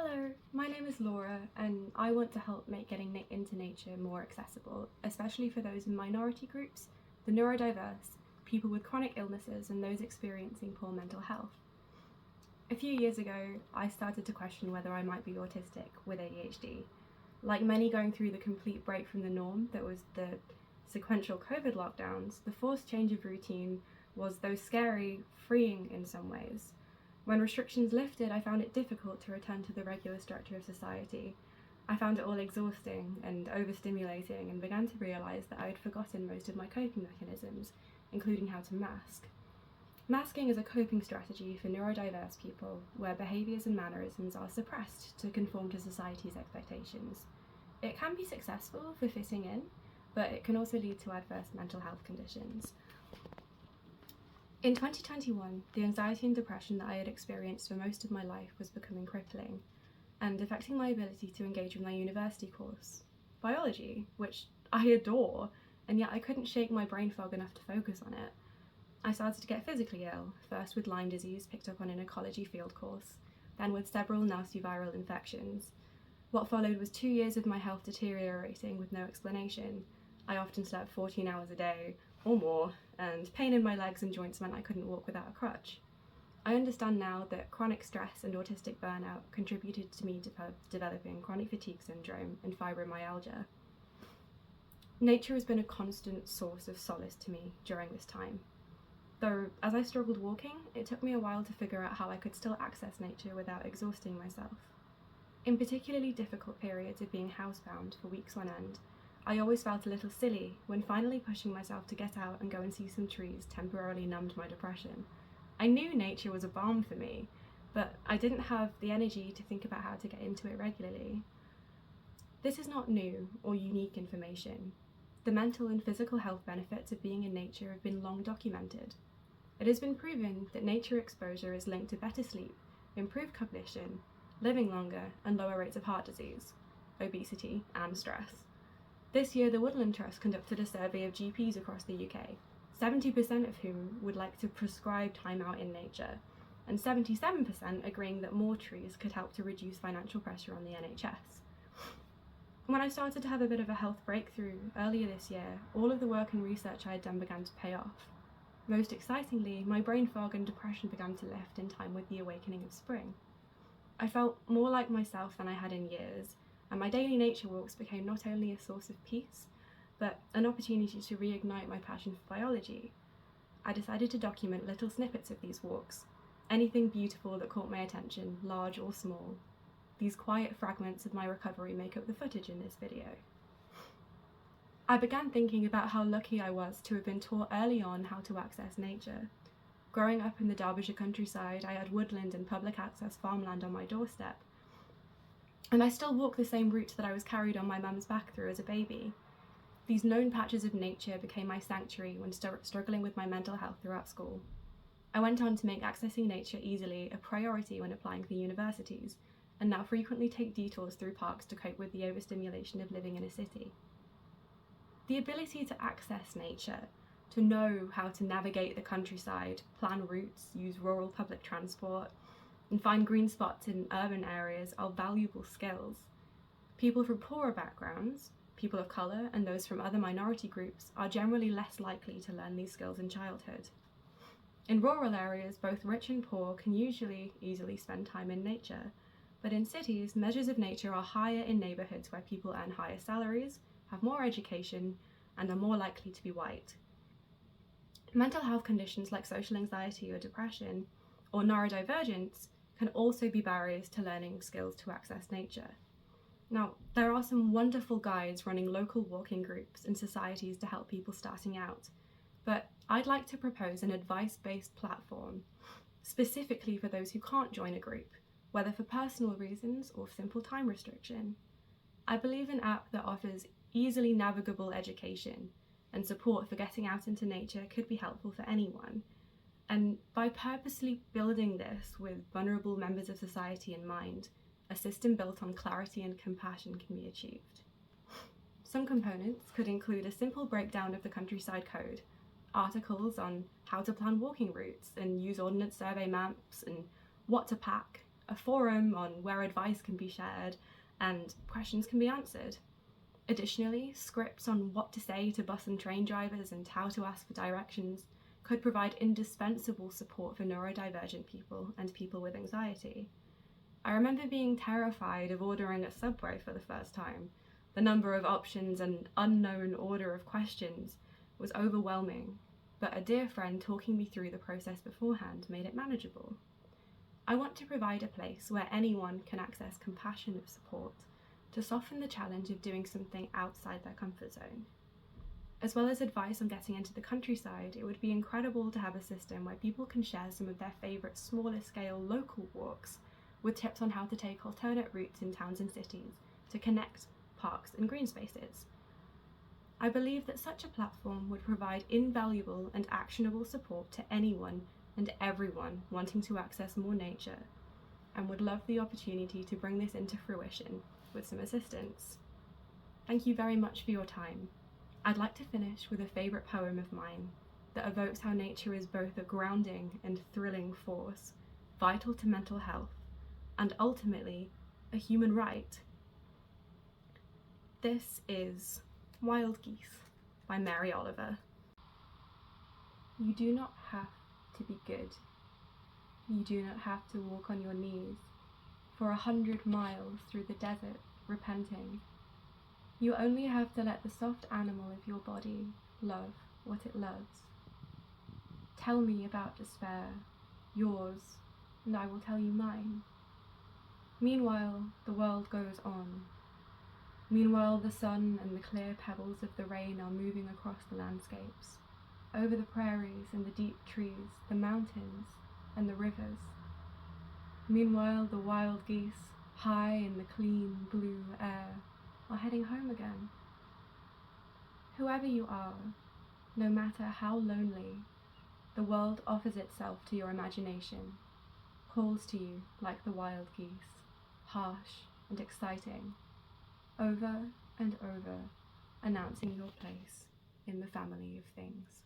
Hello, my name is Laura and I want to help make getting into nature more accessible, especially for those in minority groups, the neurodiverse, people with chronic illnesses and those experiencing poor mental health. A few years ago, I started to question whether I might be autistic with ADHD. Like many going through the complete break from the norm that was the sequential COVID lockdowns, the forced change of routine was, though scary, freeing in some ways. When restrictions lifted, I found it difficult to return to the regular structure of society. I found it all exhausting and overstimulating and began to realise that I had forgotten most of my coping mechanisms, including how to mask. Masking is a coping strategy for neurodiverse people where behaviours and mannerisms are suppressed to conform to society's expectations. It can be successful for fitting in, but it can also lead to adverse mental health conditions. In 2021, the anxiety and depression that I had experienced for most of my life was becoming crippling and affecting my ability to engage with my university course, biology, which I adore, and yet I couldn't shake my brain fog enough to focus on it. I started to get physically ill, first with Lyme disease picked up on an ecology field course, then with several nasty viral infections. What followed was 2 years of my health deteriorating with no explanation. I often slept 14 hours a day, or more, and pain in my legs and joints meant I couldn't walk without a crutch. I understand now that chronic stress and autistic burnout contributed to me developing chronic fatigue syndrome and fibromyalgia. Nature has been a constant source of solace to me during this time. Though, as I struggled walking, it took me a while to figure out how I could still access nature without exhausting myself. In particularly difficult periods of being housebound for weeks on end, I always felt a little silly when finally pushing myself to get out and go and see some trees temporarily numbed my depression. I knew nature was a balm for me, but I didn't have the energy to think about how to get into it regularly. This is not new or unique information. The mental and physical health benefits of being in nature have been long documented. It has been proven that nature exposure is linked to better sleep, improved cognition, living longer, and lower rates of heart disease, obesity, and stress. This year, the Woodland Trust conducted a survey of GPs across the UK, 70% of whom would like to prescribe time out in nature, and 77% agreeing that more trees could help to reduce financial pressure on the NHS. When I started to have a bit of a health breakthrough earlier this year, all of the work and research I had done began to pay off. Most excitingly, my brain fog and depression began to lift in time with the awakening of spring. I felt more like myself than I had in years, and my daily nature walks became not only a source of peace, but an opportunity to reignite my passion for biology. I decided to document little snippets of these walks, anything beautiful that caught my attention, large or small. These quiet fragments of my recovery make up the footage in this video. I began thinking about how lucky I was to have been taught early on how to access nature. Growing up in the Derbyshire countryside, I had woodland and public access farmland on my doorstep, and I still walk the same route that I was carried on my mum's back through as a baby. These known patches of nature became my sanctuary when struggling with my mental health throughout school. I went on to make accessing nature easily a priority when applying for universities, and now frequently take detours through parks to cope with the overstimulation of living in a city. The ability to access nature, to know how to navigate the countryside, plan routes, use rural public transport, and find green spots in urban areas are valuable skills. People from poorer backgrounds, people of colour, and those from other minority groups are generally less likely to learn these skills in childhood. In rural areas, both rich and poor can usually easily spend time in nature, but in cities, measures of nature are higher in neighbourhoods where people earn higher salaries, have more education, and are more likely to be white. Mental health conditions like social anxiety or depression, or neurodivergence, can also be barriers to learning skills to access nature. Now, there are some wonderful guides running local walking groups and societies to help people starting out, but I'd like to propose an advice-based platform specifically for those who can't join a group, whether for personal reasons or simple time restriction. I believe an app that offers easily navigable education and support for getting out into nature could be helpful for anyone. And by purposely building this with vulnerable members of society in mind, a system built on clarity and compassion can be achieved. Some components could include a simple breakdown of the countryside code, articles on how to plan walking routes and use ordnance survey maps and what to pack, a forum on where advice can be shared and questions can be answered. Additionally, scripts on what to say to bus and train drivers and how to ask for directions could provide indispensable support for neurodivergent people and people with anxiety. I remember being terrified of ordering a Subway for the first time. The number of options and unknown order of questions was overwhelming, but a dear friend talking me through the process beforehand made it manageable. I want to provide a place where anyone can access compassionate support to soften the challenge of doing something outside their comfort zone. As well as advice on getting into the countryside, it would be incredible to have a system where people can share some of their favourite smaller scale local walks with tips on how to take alternate routes in towns and cities to connect parks and green spaces. I believe that such a platform would provide invaluable and actionable support to anyone and everyone wanting to access more nature, and would love the opportunity to bring this into fruition with some assistance. Thank you very much for your time. I'd like to finish with a favourite poem of mine that evokes how nature is both a grounding and thrilling force, vital to mental health, and ultimately a human right. This is Wild Geese by Mary Oliver. You do not have to be good. You do not have to walk on your knees for 100 miles through the desert repenting. You only have to let the soft animal of your body love what it loves. Tell me about despair, yours, and I will tell you mine. Meanwhile, the world goes on. Meanwhile, the sun and the clear pebbles of the rain are moving across the landscapes, over the prairies and the deep trees, the mountains and the rivers. Meanwhile, the wild geese, high in the clean blue air, are heading home again. Whoever you are, no matter how lonely, the world offers itself to your imagination, calls to you like the wild geese, harsh and exciting, over and over, announcing your place in the family of things.